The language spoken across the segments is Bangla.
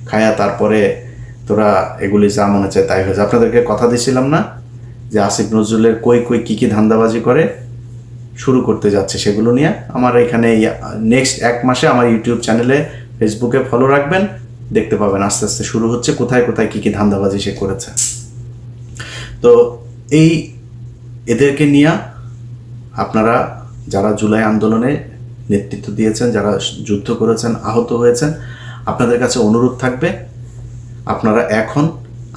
খায়া তারপরে তোরা এগুলি যা মনে চায় তাই হয়েছে। আপনাদেরকে কথা দিয়েছিলাম না যে আসিফ নজরুলের কই কই কী কী ধান্দাবাজি করে শুরু করতে যাচ্ছে সেগুলো নিয়ে। আমার এখানে নেক্সট 1 মাসে আমার ইউটিউব চ্যানেলে, ফেসবুকে ফলো রাখবেন, দেখতে পাবেন আস্তে আস্তে শুরু হচ্ছে কোথায় কোথায় কী কী ধান্দাবাজি সে করেছে। তো এই এদেরকে নিয়ে আপনারা যারা জুলাই আন্দোলনে নেতৃত্ব দিয়েছেন, যারা যুদ্ধ করেছেন, আহত হয়েছেন, আপনাদের কাছে অনুরোধ থাকবে আপনারা এখন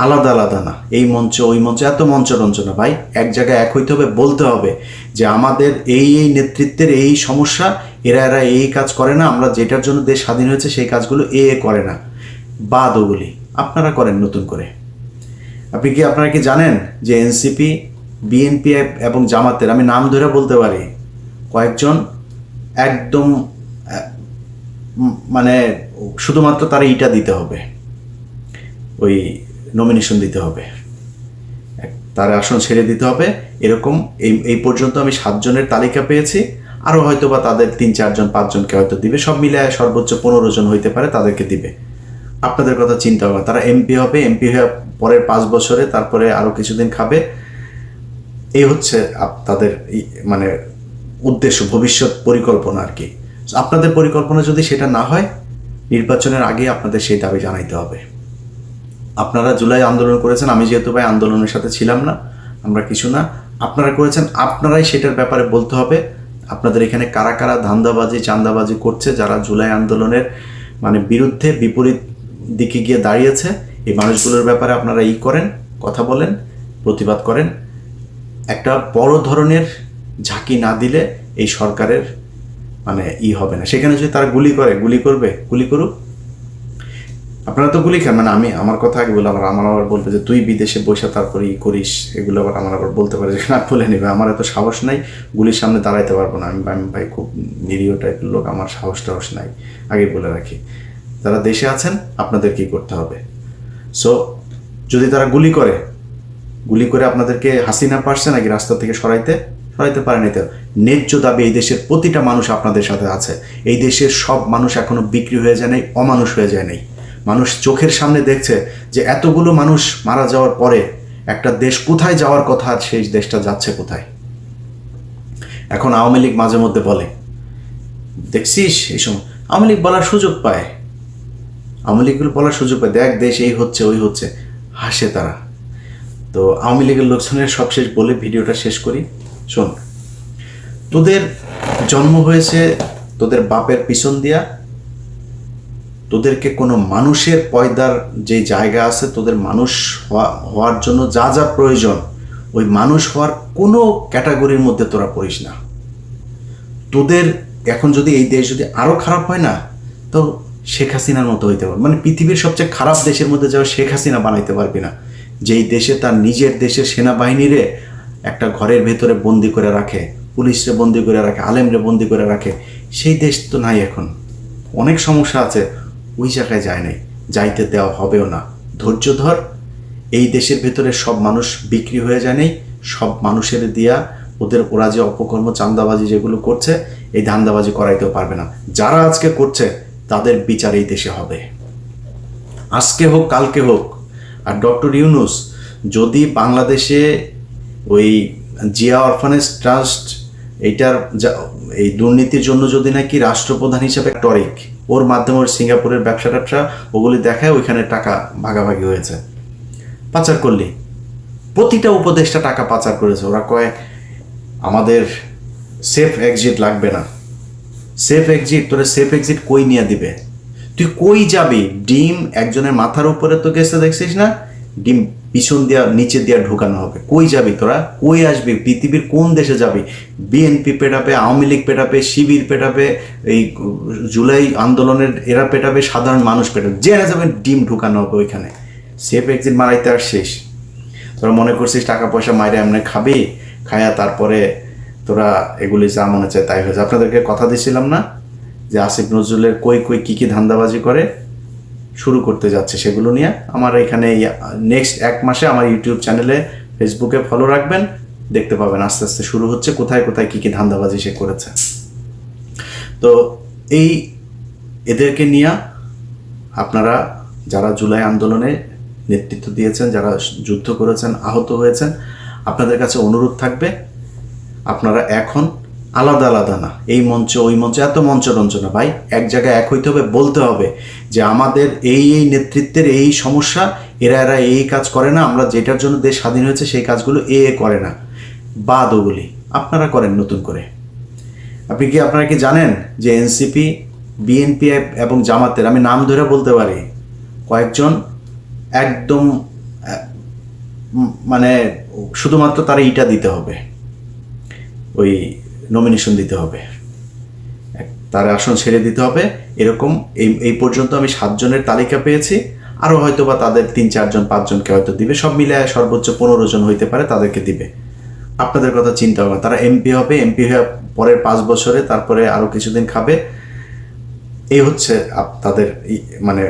আলাদা আলাদা না, এই মঞ্চ ওই মঞ্চ, এত মঞ্চ রঞ্চনা ভাই, এক জায়গায় এক হইতে হবে, বলতে হবে যে আমাদের এই এই নেতৃত্বের এই সমস্যা, এরা এই কাজ করে না, আমরা যেটার জন্য দেশ স্বাধীন হয়েছে সেই কাজগুলো করে না, বাদ ওগুলি আপনারা করেন নতুন করে। আপনারা কি জানেন যে এনসিপি, বিএনপি এবং জামাতের, আমি নাম ধরে বলতে পারি, কয়েকজন একদম মানে শুধুমাত্র তারা ইটা দিতে হবে, ওই নমিনেশন দিতে হবে, তার আসন ছেড়ে দিতে হবে, এরকম এই পর্যন্ত আমি 7 জনের তালিকা পেয়েছি। আরও হয়তো বা তাদের 3-4 জন 5 জনকে হয়তো দিবে, সব মিলে সর্বোচ্চ 15 জন হইতে পারে, তাদেরকে দিবে। আপনাদের কথা চিন্তা হবে, তারা এমপি হবে, এমপি হয়ে পরের 5 বছরে তারপরে আরও কিছুদিন খাবে। এই হচ্ছে তাদের মানে উদ্দেশ্য, ভবিষ্যৎ পরিকল্পনা আর কি। আপনাদের পরিকল্পনা যদি সেটা না হয়, নির্বাচনের আগে আপনাদের সেই দাবি জানাইতে হবে। আপনারা জুলাই আন্দোলন করেছেন, আমি যেহেতু ভাই আন্দোলনের সাথে ছিলাম না, আমরা কিছু না, আপনারা করেছেন, আপনারাই সেটার ব্যাপারে বলতে হবে। আপনাদের এখানে কারা কারা ধান্দাবাজি চাঁদাবাজি করছে, যারা জুলাই আন্দোলনের মানে বিরুদ্ধে বিপরীত দিকে গিয়ে দাঁড়িয়েছে, এই মানুষগুলোর ব্যাপারে আপনারা করেন, কথা বলেন, প্রতিবাদ করেন। একটা বড় ধরনের ঝাঁকি না দিলে এই সরকারের মানে হবে না। সেখানে যদি তারা গুলি করবে, গুলি করুক, আপনারা তো গুলি খান, মানে আমি আমার কথা আগে বলে আমার আবার বলবে যে তুই বিদেশে বসে তারপরে করিস, এগুলো আবার আমার আবার বলতে পারে যে না বলে নেবে। আমার এত সাহস নাই, গুলির সামনে দাঁড়াইতে পারবো না আমি ভাই, খুব নিরীহ টাইপের লোক, আমার সাহস নাই, আগে বলে রাখি। যারা দেশে আছেন আপনাদের কি করতে হবে, সো যদি তারা গুলি করে আপনাদেরকে হাসিনা পারছে নাকি রাস্তা থেকে সরাইতে পারে না। ন্যায্য দাবি এই দেশের প্রতিটা মানুষ আপনাদের সাথে আছে। এই দেশের সব মানুষ এখনো বিক্রি হয়ে যায় নাই, অমানুষ হয়ে যায় নাই। মানুষ চোখের সামনে দেখছে যে এতগুলো মানুষ মারা যাওয়ার পরে একটা দেশ কোথায় যাওয়ার কথা, আর সেই দেশটা যাচ্ছে কোথায়। এখন আওয়ামী লীগ মাঝে মধ্যে বলে, দেখছিস এই সময় আওয়ামী লীগ বলার সুযোগ পায়, দেখ দেশ এই হচ্ছে ওই হচ্ছে, হাসে তারা। তো আওয়ামী লীগের লোকজনের সবশেষ বলে ভিডিওটা শেষ করি। শোন, তোদের জন্ম হয়েছে তোদের বাপের পিছন দিয়া, তোদেরকে কোনো মানুষের পয়দার যে জায়গা আছে, তোদের মানুষ হওয়ার জন্য যা যা প্রয়োজন, ওই মানুষ হওয়ার কোনো ক্যাটাগরির মধ্যে তোরা পড়িস না। তোদের এখন যদি এই দেশ যদি আরও খারাপ হয় না, তো শেখ হাসিনার মতো হইতে পারবে, মানে পৃথিবীর সবচেয়ে খারাপ দেশের মধ্যে যাওয়া শেখ হাসিনা বানাইতে পারবি না, যেই দেশে তার নিজের দেশের সেনাবাহিনীরে একটা ঘরের ভেতরে বন্দি করে রাখে, পুলিশরে বন্দি করে রাখে, আলেমরে বন্দি করে রাখে। সেই দেশ তো নাই এখন, অনেক সমস্যা আছে, ওই জায়গায় যায় নাই, যাইতে দেওয়া হবেও না। ধৈর্য ধর, এই দেশের ভেতরে সব মানুষ বিক্রি হয়ে যায় নাই, সব মানুষের দিয়া ওরা যে অপকর্ম চাঁদাবাজি যেগুলো করছে, এই ধান্দাবাজি করাইতেও পারবে না। যারা আজকে করছে তাদের বিচার এই দেশে হবে, আজকে হোক কালকে হোক। আর ডক্টর ইউনূস যদি বাংলাদেশে ওই জিয়া অরফানেজ ট্রাস্ট এইটার এই দুর্নীতির জন্য যদি নাকি রাষ্ট্রপ্রধান হিসেবে টরিক, ওর মাধ্যমে ওর সিঙ্গাপুরের ব্যবসা ট্যাবসা ওগুলি দেখায়, ওইখানে টাকা ভাগাভাগি হয়েছে, পাচার করলি, প্রতিটা উপদেষ্টা টাকা পাচার করেছে। ওরা কয় আমাদের সেফ এক্সিট লাগবে না, সেফ এক্সিট, তোরা সেফ এক্সিট কই নিয়ে দিবে? তুই কই যাবি? ডিম একজনের মাথার উপরে তো গেছে, দেখছিস না? ডিম পিছন দিয়া নিচে দিয়া ঢুকানো হবে। কই যাবি তোরা? কই আসবি? পৃথিবীর কোন দেশে যাবি? বিএনপি পেটাবে, আওয়ামী লীগ পেটাবে, শিবির পেটাবে, এই জুলাই আন্দোলনের এরা পেটাবে, সাধারণ মানুষ পেটাবে, জেনে যাবেন ডিম ঢুকানো হবে ওইখানে। সেফ এক্সিট মারাইতে আর শেষ। তোরা মনে করছিস টাকা পয়সা মাইরে এমনি খাবি, খায়া তারপরে তোরা এগুলি যা মনে চায় তাই হয়েছে। আপনাদেরকে কথা দিয়েছিলাম না যে আসিফ নজরুলের কই কই কী কী ধান্দাবাজি করে শুরু করতে যাচ্ছে সেগুলো নিয়ে। আমার এখানে নেক্সট 1 মাসে আমার ইউটিউব চ্যানেলে, ফেসবুকে ফলো রাখবেন, দেখতে পাবেন আস্তে আস্তে শুরু হচ্ছে কোথায় কোথায় কী কী ধান্দাবাজি সে করেছে। তো এদেরকে নিয়ে আপনারা যারা জুলাই আন্দোলনে নেতৃত্ব দিয়েছেন, যারা যুদ্ধ করেছেন, আহত হয়েছেন, আপনাদের কাছে অনুরোধ থাকবে আপনারা এখন আলাদা আলাদা না, এই মঞ্চ ওই মঞ্চ এত মঞ্চরঞ্চ না ভাই, এক জায়গায় এক হইতে হবে, বলতে হবে যে আমাদের এই নেতৃত্বের এই সমস্যা, এরা এই কাজ করে না, আমরা যেটার জন্য দেশ স্বাধীন হয়েছে সেই কাজগুলো করে না, বাদ ওগুলি আপনারা করেন নতুন করে। আপনারা কি জানেন যে এনসিপি, বিএনপি এবং জামাতের, আমি নাম ধরে বলতে পারি, কয়েকজন একদম মানে শুধুমাত্র তারা ইটা দিতে হবে, ওই নমিনেশন দিতে হবে, তার আসন ছেড়ে দিতে হবে, এরকম এই পর্যন্ত আমি 7 জনের তালিকা পেয়েছি, আরও হয়তো বা তাদের 3-4 জন 5 জনকে হয়তো দিবে, সব মিলে সর্বোচ্চ 15 জন হইতে পারে, তাদেরকে দিবে। আপনাদের কথা চিন্তা হবে, তারা এমপি হবে, এমপি হয়ে পরের 5 বছরে তারপরে আরও কিছুদিন খাবে, এই হচ্ছে তাদের মানে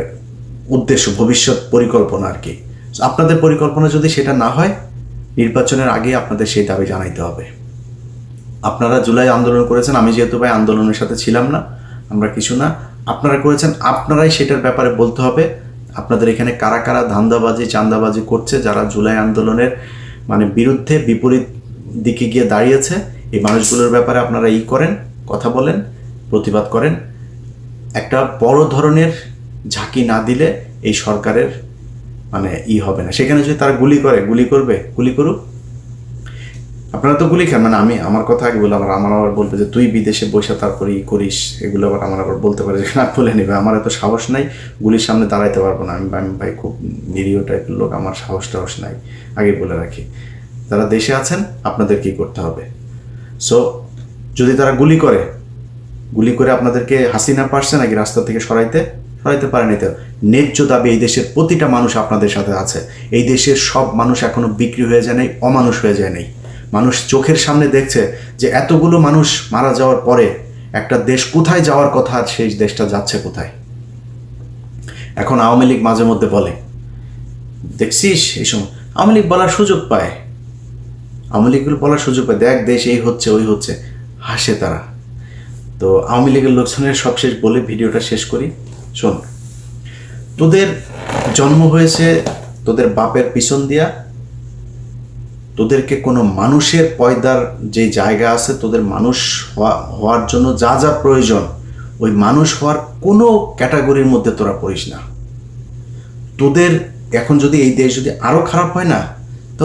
উদ্দেশ্য, ভবিষ্যৎ পরিকল্পনা আর কি। আপনাদের পরিকল্পনা যদি সেটা না হয়, নির্বাচনের আগে আপনাদের সেই দাবি জানাইতে হবে। আপনারা জুলাই আন্দোলন করেছেন, আমি যেহেতু ভাই আন্দোলনের সাথে ছিলাম না, আমরা কিছু না, আপনারা করেছেন, আপনারাই সেটার ব্যাপারে বলতে হবে। আপনাদের এখানে কারা কারা ধান্দাবাজি চাঁদাবাজি করছে, যারা জুলাই আন্দোলনের মানে বিরুদ্ধে বিপরীত দিকে গিয়ে দাঁড়িয়েছে, এই মানুষগুলোর ব্যাপারে আপনারা করেন, কথা বলেন, প্রতিবাদ করেন। একটা বড় ধরনের ঝাঁকি না দিলে এই সরকারের মানে হবে না। সেখানে যদি তারা গুলি করবে, গুলি করুক, আপনারা তো গুলি খান, মানে আমি আমার কথা আগে বলে আমার আবার বলবে যে তুই বিদেশে বসে তারপরে করিস, এগুলো আবার আমার আবার বলতে পারে যে না বলে নেবে, আমার এত সাহস নাই, গুলির সামনে দাঁড়াইতে পারবো না, আমি ভাই খুব নিরীহ টাইপের লোক, আমার সাহস নাই, আগে বলে রাখি। যারা দেশে আছেন আপনাদের কি করতে হবে, সো যদি তারা গুলি করে আপনাদেরকে হাসিনা পারছে নাকি রাস্তা থেকে সরাইতে পারেনি, তো ন্যায্য দাবি এই দেশের প্রতিটা মানুষ আপনাদের সাথে আছে। এই দেশের সব মানুষ এখনো বিক্রি হয়ে যায় নাই, অমানুষ হয়ে যায় নাই। মানুষ চোখের সামনে দেখছে যে এতগুলো মানুষ মারা যাওয়ার পরে একটা দেশ কোথায় যাওয়ার কথা, আর সেই দেশটা যাচ্ছে কোথায়। এখন আওয়ামী লীগ মাঝে মধ্যে বলে, দেখছিস এই সময় আওয়ামী লীগ বলার সুযোগ পায়, দেখ দেশ এই হচ্ছে ওই হচ্ছে, হাসে তারা। তো আওয়ামী লীগের লোকজনের সবশেষ বলে ভিডিওটা শেষ করি। শোন, তোদের জন্ম হয়েছে তোদের বাপের পিছন দিয়া, তোদেরকে কোনো মানুষের পয়দার যে জায়গা আছে, তোদের মানুষ হওয়ার জন্য যা যা প্রয়োজন, ওই মানুষ হওয়ার কোনো ক্যাটাগরির মধ্যে তোরা পড়িস না। তোদের এখন যদি এই দেশ যদি আরও খারাপ হয় না, তো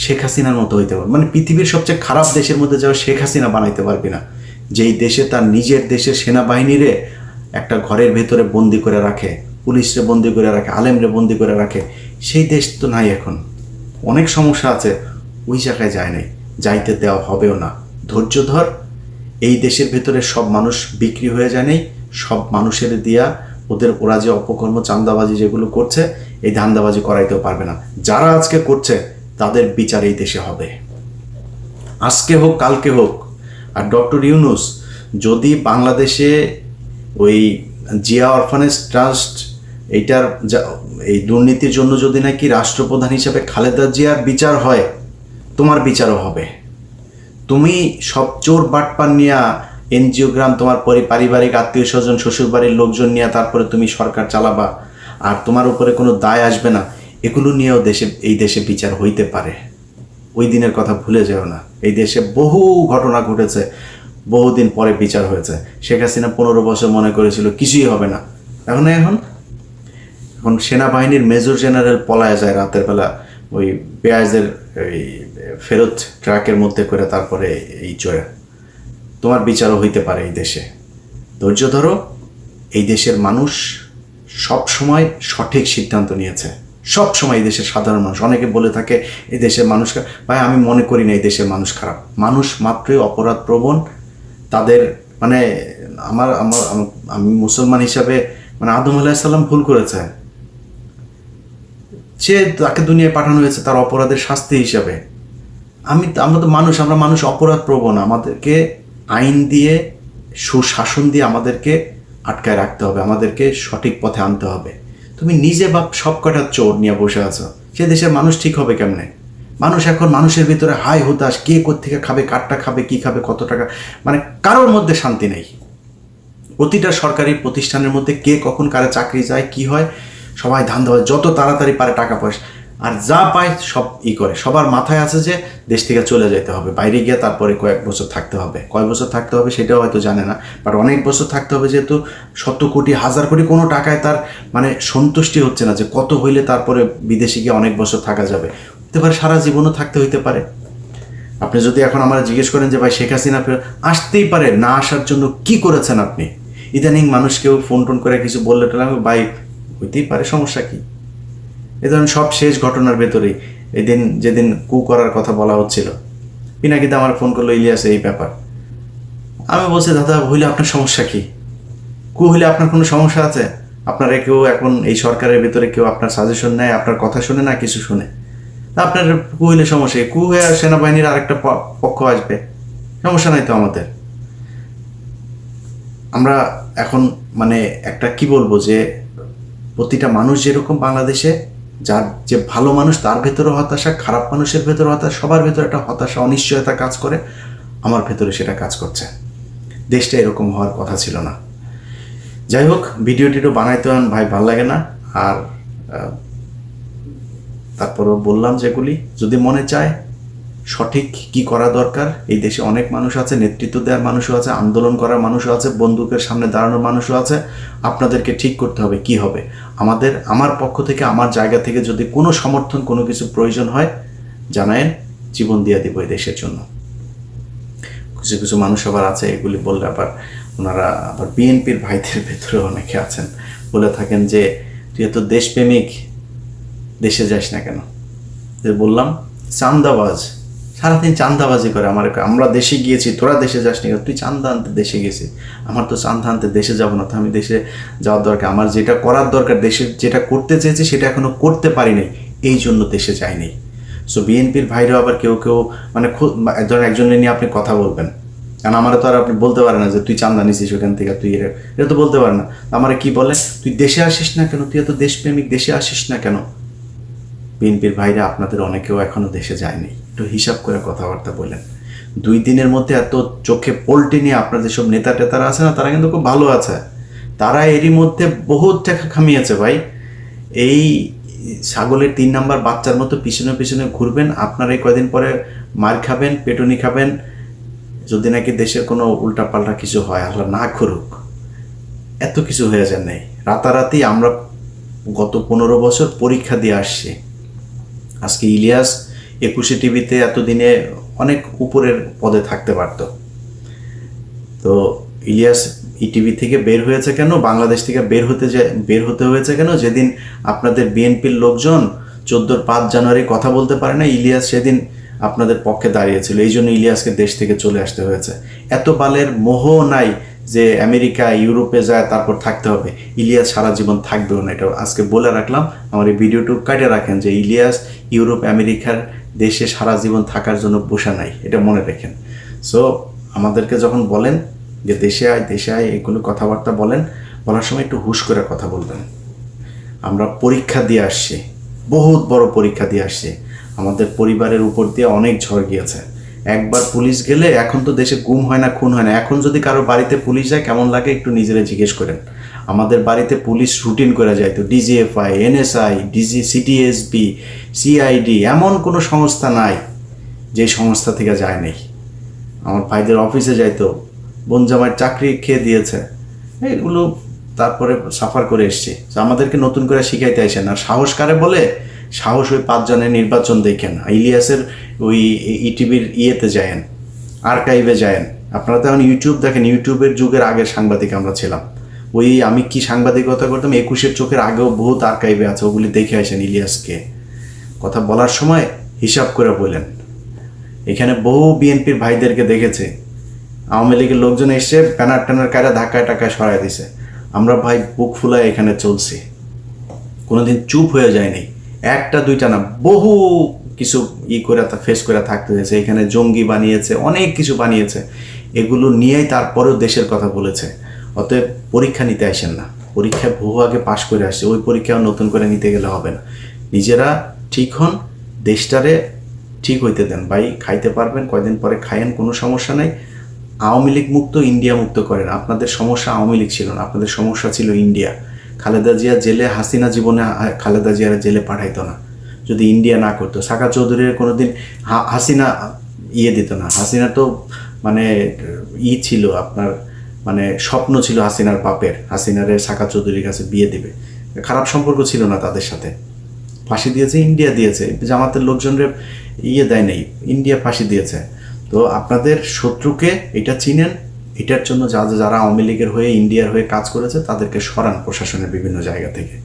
শেখ হাসিনার মতো হইতে পারবে, মানে পৃথিবীর সবচেয়ে খারাপ দেশের মধ্যে যাও শেখ হাসিনা বানাইতে পারবি না, যেই দেশে তার নিজের দেশের সেনাবাহিনীরে একটা ঘরের ভেতরে বন্দি করে রাখে, পুলিশরে বন্দি করে রাখে, আলেমরে বন্দি করে রাখে। সেই দেশ তো নাই এখন, অনেক সমস্যা আছে, ওই জায়গায় যায় নাই, যাইতে দেওয়া হবেও না। ধৈর্য ধর, এই দেশের ভেতরে সব মানুষ বিক্রি হয়ে যায় নাই, সব মানুষের দিয়া ওরা যে অপকর্ম চাঁদাবাজি যেগুলো করছে, এই ধান্দাবাজি করাইতেও পারবে না। যারা আজকে করছে তাদের বিচার এই দেশে হবে, আজকে হোক কালকে হোক। আর ডক্টর ইউনূস যদি বাংলাদেশে ওই জিয়া অরফানেজ ট্রাস্ট এইটার এই দুর্নীতির জন্য যদি নাকি রাষ্ট্রপ্রধান হিসেবে খালেদা জিয়ার বিচার হয়, তোমার বিচারও হবে। তুমি সব চোর বাটপার নিয়ে এনজিওগ্রাম, তোমার পারিবারিক আত্মীয় স্বজন, শ্বশুরবাড়ির লোকজন নিয়ে তারপরে তুমি সরকার চালাবা, আর তোমার উপরে কোনো দায় আসবে না, এগুলো নিয়েও এই দেশে বিচার হইতে পারে। ওই দিনের কথা ভুলে যেও না। এই দেশে বহু ঘটনা ঘটেছে, বহুদিন পরে বিচার হয়েছে। শেখ হাসিনা 15 বছর মনে করেছিল কিছুই হবে না, এখন সেনাবাহিনীর মেজর জেনারেল পলায় যায় রাতের বেলা ওই পেঁয়াজের ওই ফেরত ট্রাকের মধ্যে করে, তারপরে এই চড়ে। তোমার বিচারও হইতে পারে এই দেশে। ধৈর্য ধরো, এই দেশের মানুষ সব সময় সঠিক সিদ্ধান্ত নিয়েছে, সব সময় এই দেশের সাধারণ মানুষ। অনেকে বলে থাকে এই দেশের মানুষ, ভাই আমি মনে করি না এই দেশের মানুষ খারাপ। মানুষ মাত্রই অপরাধ প্রবণ। তাদের মানে আমি মুসলমান হিসাবে মানে আদম আলাইহিস সালাম ভুল করেছে, সে তাকে দুনিয়ায় পাঠানো হয়েছে তার অপরাধের শাস্তি হিসাবে। আমরা তো মানুষ, আমরা মানুষ অপরাধ প্রবণ। আমাদেরকে আইন দিয়ে, সুশাসন দিয়ে আমাদেরকে আটকায় রাখতে হবে, আমাদেরকে সঠিক পথে আনতে হবে। তুমি নিজে বাপ সব কটা চোর নিয়ে বসে আছো, সে দেশের মানুষ ঠিক হবে কেমনে? মানুষ এখন মানুষের ভিতরে হাই হতাশ, কে কোত্থেকে খাবে, কারটা খাবে, কি খাবে, কত টাকা, মানে কারোর মধ্যে শান্তি নেই। প্রতিটা সরকারি প্রতিষ্ঠানের মধ্যে কে কখন কারে চাকরি যায়, কি হয়, সবাই ধান্দাবাজ, যত তাড়াতাড়ি পারে টাকা পয়সা আর যা পায় সব করে। সবার মাথায় আছে যে দেশ থেকে চলে যেতে হবে, বাইরে গিয়ে তারপরে কয়েক বছর থাকতে হবে। কয়েক বছর থাকতে হবে সেটাও হয়তো জানে না, বাট অনেক বছর থাকতে হবে, যেহেতু শত কোটি হাজার কোটি কোনো টাকায় তার মানে সন্তুষ্টি হচ্ছে না যে কত হইলে তারপরে বিদেশে গিয়ে অনেক বছর থাকা যাবে। হতে পারে সারা জীবনও থাকতে হইতে পারে। আপনি যদি এখন আমরা জিজ্ঞেস করেন যে ভাই শেখ হাসিনা আসতেই পারে, না আসার জন্য কি করেছেন আপনি? ইদানিং মানুষ কেউ ফোন টোন করে কিছু বললে টলে ভাই হইতেই পারে, সমস্যা কি? এ ধরেন সব শেষ ঘটনার ভেতরেই এদিন যেদিন কু করার কথা বলা হচ্ছিল, পিনাকিতে আমার ফোন করলো, ইলিয়াস এই ব্যাপার। আমি বলছি দাদা হইলে আপনার সমস্যা কি? কু হইলে আপনার কোনো সমস্যা আছে? আপনারা কেউ এখন এই সরকারের ভেতরে কেউ আপনার সাজেশন নেয়, আপনার কথা শুনে না কিছু শুনে? আপনার কু হইলে সমস্যা, কু হয়ে সেনাবাহিনীর আরেকটা পক্ষ আসবে, সমস্যা নাই তো আমাদের। আমরা এখন মানে একটা কি বলবো যে প্রতিটা মানুষ যেরকম বাংলাদেশে যার যে ভালো মানুষ তার ভেতরে হতাশা, খারাপ মানুষের ভেতরে হতাশা, সবার ভেতরে একটা হতাশা অনিশ্চয়তা কাজ করে, আমার ভেতরে সেটা কাজ করছে। দেশটা এরকম হওয়ার কথা ছিল না। যাই হোক, ভিডিওটিও বানাইতে ভাই ভাল লাগে না। আর তারপরও বললাম যেগুলি যদি মনে চায় সঠিক কি করা দরকার, এই দেশে অনেক মানুষ আছে, নেতৃত্ব দেওয়ার মানুষও আছে, আন্দোলন করার মানুষও আছে, বন্দুকের সামনে দাঁড়ানোর মানুষও আছে। আপনাদেরকে ঠিক করতে হবে কি হবে। আমার পক্ষ থেকে, আমার জায়গা থেকে যদি কোনো সমর্থন, কোনো কিছু প্রয়োজন হয় জানায়েন, জীবন দিয়ে দিব এই দেশের জন্য। কিছু কিছু মানুষ আবার আছে, এগুলি বললে আবার ওনারা আবার বিএনপির ভাইদের ভেতরে অনেকে আছেন, বলে থাকেন যে তুই এত দেশপ্রেমিক, দেশে যাস না কেন? যে বললাম চান্দাবাজ, সারাদিন চান্দাবাজি করে। আমরা দেশে গিয়েছি, তোরা দেশে যাস নি, তুই চান্দা আনতে দেশে গেছিস। আমার তো চান্দা আনতে দেশে যাবো না, তো আমি দেশে যাওয়ার দরকার, আমার যেটা করার দরকার, দেশে যেটা করতে চেয়েছি সেটা এখনো করতে পারি নাই, এই জন্য দেশে যাইনি। সো বিএনপির ভাইরাও আবার কেউ কেউ মানে ধরেন একজনের নিয়ে আপনি কথা বলবেন, কারণ আমার তো আর আপনি বলতে পারেন না যে তুই চান্দা নিছিস ওখান থেকে, তুই এটা তো বলতে পারেন না। আমার কি বলে, তুই দেশে আসিস না কেন? তুই এত দেশপ্রেমিক, দেশে আসিস না কেন? বিএনপির ভাইরা আপনাদের অনেকেও এখনো দেশে যায়নি, একটু হিসাব করে কথাবার্তা বলেন। 2 দিনের মধ্যে এত চোখে পোল্টে নিয়ে আপনার যেসব নেতা টেতারা আছে না, তারা কিন্তু খুব ভালো আছে। তারা এরই মধ্যে বহুত টাকা খামিয়েছে ভাই। এই ছাগলের 3 নাম্বার বাচ্চার মতো পিছনে পিছনে ঘুরবেন, আপনার এই কয়দিন পরে মার খাবেন, পেটুনি খাবেন, যদি নাকি দেশের কোনো উল্টাপাল্টা কিছু হয়, আল্লাহ না করুক। এত কিছু হয়ে যায় নাই রাতারাতি। আমরা গত 15 বছর পরীক্ষা দিয়ে আসছি। আজকে ইলিয়াস 21 টিভিতে এতদিনে অনেক উপরের পদে থাকতে পারত, তো ইলিয়াস ইটিভি থেকে বের হয়েছে কেন? বাংলাদেশ থেকে বের হতে হয়েছে কেন? যেদিন আপনাদের বিএনপির লোকজন 5 জানুয়ারি কথা বলতে পারে না, ইলিয়াস সেদিন আপনাদের পক্ষে দাঁড়িয়েছিল, এই জন্য ইলিয়াসকে দেশ থেকে চলে আসতে হয়েছে। এত বালের মোহ নাই যে আমেরিকা ইউরোপে যায় তারপর থাকতে হবে। ইলিয়াস সারা জীবন থাকবেও না, এটা আজকে বলে রাখলাম। আমার এই ভিডিওটুকু কাটে রাখেন যে ইলিয়াস ইউরোপ আমেরিকার দেশে সারা জীবন থাকার জন্য বসা নাই, এটা মনে রাখেন। সো আমাদেরকে যখন বলেন যে দেশে আয় এগুলো কথাবার্তা বলার সময় একটু হুশ করে কথা বলবেন। আমরা পরীক্ষা দিয়ে আসছি, বহুত বড় পরীক্ষা দিয়ে আসছি। আমাদের পরিবারের উপর দিয়ে অনেক ঝড় গিয়েছে। একবার পুলিশ গেলে, এখন তো দেশে গুম হয় না, খুন হয় না। এখন যদি কারো বাড়িতে পুলিশ যায় কেমন লাগে একটু নিজেরা জিজ্ঞেস করেন। আমাদের বাড়িতে পুলিশ রুটিন করে যায়, তো ডিজিএফআই, এনএসআই, সিটিএসবি, সিআইডি, এমন কোনো সংস্থা নাই যে সংস্থা থেকে যায় নেই। আমার ভাইদের অফিসে যাইতো, বোন জামাইয়ের চাকরি খেয়ে দিয়েছে, এগুলো তারপরে সাফার করে এসছি। আমাদেরকে নতুন করে শিখাইতে আসেন। আর সাহস কারে বলে? সাহস ওই 5 জনের নির্বাচন দেখেন, ইলিয়াসের ওই ইটিভির ইয়েতে যায়েন, আর্কাইভে যায়েন। আপনারা তো এখন ইউটিউব দেখেন, ইউটিউবের যুগের আগের সাংবাদিক আমরা ছিলাম। ওই আমি কি সাংবাদিকতা করতাম 21-এর চোখের আগেও বহুত আর্কাইভে আছে, ওগুলি দেখে আসেন। ইলিয়াসকে কথা বলার সময় হিসাব করে বলেন। এখানে বহু বিএনপির ভাইদেরকে দেখেছে, আওয়ামী লীগের লোকজন এসে ব্যানার ট্যানার কায়রা ধাক্কায় টাকায় সরাই দিছে। আমরা ভাই বুক ফুলায় এখানে চলছি, কোনোদিন চুপ হয়ে যায়নি। 1টা 2টা না, বহু কিছু করে ফেস করে থাকতে হয়েছে। এখানে জঙ্গি বানিয়েছে, অনেক কিছু বানিয়েছে, এগুলো নিয়েই তারপরেও দেশের কথা বলেছে। অতএব পরীক্ষা নিতে আসেন না, পরীক্ষায় বহু আগে পাশ করে আসছে, ওই পরীক্ষাও নতুন করে নিতে গেলে হবে না। নিজেরা ঠিক হন, দেশটারে ঠিক হইতে দেন। ভাই খাইতে পারবেন, কয়দিন পরে খায়েন, কোনো সমস্যা নাই। আওয়ামী লীগ মুক্ত, ইন্ডিয়া মুক্ত করেন। আপনাদের সমস্যা আওয়ামী লীগ ছিল না, আপনাদের সমস্যা ছিল ইন্ডিয়া। খালেদা জিয়া জেলে, হাসিনা জীবনে খালেদা জিয়ার জেলে পাঠাইতো না যদি ইন্ডিয়া না করতো। সাকা চৌধুরীর কোনোদিন হাসিনা দিত না। হাসিনা তো মানে ছিল আপনার, মানে স্বপ্ন ছিল হাসিনার বাপের, হাসিনারে সাকা চৌধুরীর কাছে বিয়ে দিবে। খারাপ সম্পর্ক ছিল না তাদের সাথে। ফাঁসি দিয়েছে ইন্ডিয়া, দিয়েছে জামাতের লোকজনরে দেয় নাই, ইন্ডিয়া ফাঁসি দিয়েছে। তো আপনাদের শত্রুকে এটা চিনেন, এটার জন্য যারা আওয়ামী লীগের হয়ে ইন্ডিয়ার হয়ে কাজ করেছে তাদেরকে সরান প্রশাসনের বিভিন্ন জায়গা থেকে।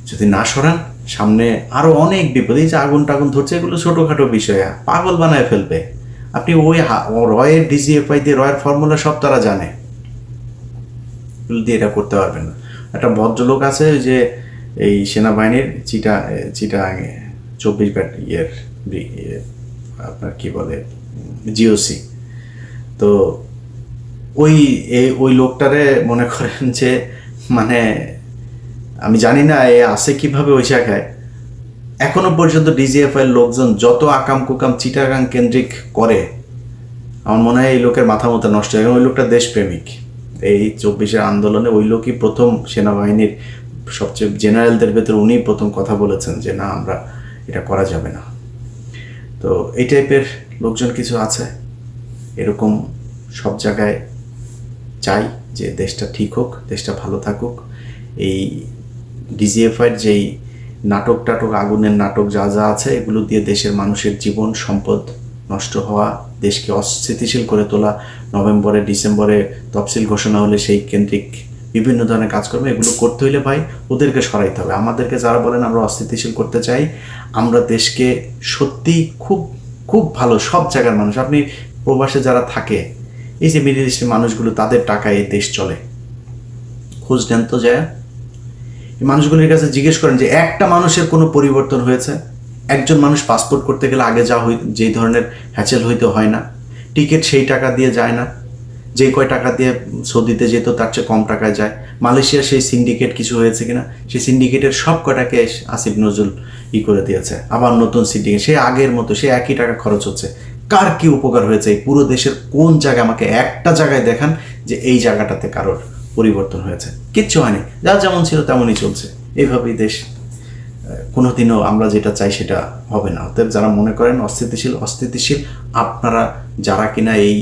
যদি না সরান সামনে আরও অনেক বিপদ। এই যে আগুন টাগুন ধরছে, এগুলো ছোটোখাটো বিষয়, পাগল বানায় ফেলবে। আপনি ওই রয়ের ডিজিএফআই দিয়ে, রয়ের ফর্মুলা সব তারা জানে, এগুলো দিয়ে এটা করতে পারবেন না। একটা ভদ্রলোক আছে যে এই সেনাবাহিনীর চিটাগাঙে 24 আপনার কি বলে জিওসি, তো ওই লোকটারে মনে করেন যে মানে আমি জানি না এ আছে কিভাবে ওই জায়গায়। এখনো পর্যন্ত ডিজিএফআই লোকজন যত আকাম কুকাম চিটাগাং কেন্দ্রিক করে, আমার মনে হয় এই লোকের মাথা মতো নষ্ট হয়। ওই লোকটা দেশপ্রেমিক। এই 24-এর আন্দোলনে ওই লোকই প্রথম সেনাবাহিনীর সবচেয়ে জেনারেলদের ভেতরে উনি প্রথম কথা বলেছেন যে না, আমরা এটা করা যাবে না। তো এই টাইপের লোকজন কিছু আছে, এরকম সব জায়গায় চাই যে দেশটা ঠিক হোক, দেশটা ভালো থাকুক। এই ডিজিএফআইয়ের যেই নাটক আগুনের নাটক যা আছে, এগুলো দিয়ে দেশের মানুষের জীবন সম্পদ নষ্ট হওয়া, দেশকে অস্থিতিশীল করে তোলা, নভেম্বরে ডিসেম্বরে তফসিল ঘোষণা হলে সেই কেন্দ্রিক বিভিন্ন ধরনের কাজকর্ম, এগুলো করতে হইলে ভাই ওদেরকে সরাইতে হবে। আমাদেরকে যারা বলেন আমরা অস্থিতিশীল করতে চাই, আমরা দেশকে সত্যি খুব খুব ভালো সব জায়গার মানুষ, আপনি প্রবাসে যারা থাকে, এই যে মিডল ইস্টের মানুষগুলো, তাদের টাকায় এই দেশ চলে। খোঁজ নেন তো যায়, এই মানুষগুলির কাছে জিজ্ঞেস করেন যে একটা মানুষের কোনো পরিবর্তন হয়েছে? একজন মানুষ পাসপোর্ট করতে গেলে আগে যেই ধরনের হ্যাচেল হইতে হয় না, টিকিট সেই টাকা দিয়ে যায় না, যে কয় টাকা দিয়ে সৌদিতে যেত তার চেয়ে কম টাকায় যায়। মালয়েশিয়ার সেই সিন্ডিকেট কিছু হয়েছে কিনা, সেই সিন্ডিকেটের সব কটাকে আসিফ নজরুল করে দিয়েছে, আবার নতুন সিন্ডিকেট, সে আগের মতো, সে একই টাকা খরচ হচ্ছে। কার কি উপকার হয়েছে? এই পুরো দেশের কোন জায়গায়, আমাকে একটা জায়গায় দেখান যে এই জায়গাটাতে কারোর পরিবর্তন হয়েছে? কিচ্ছু হয়নি, যা যেমন ছিল তেমনই চলছে। এইভাবেই দেশ কোনোদিনও আমরা যেটা চাই সেটা হবে না। অতএব যারা মনে করেন অস্থিতিশীল, আপনারা যারা কিনা এই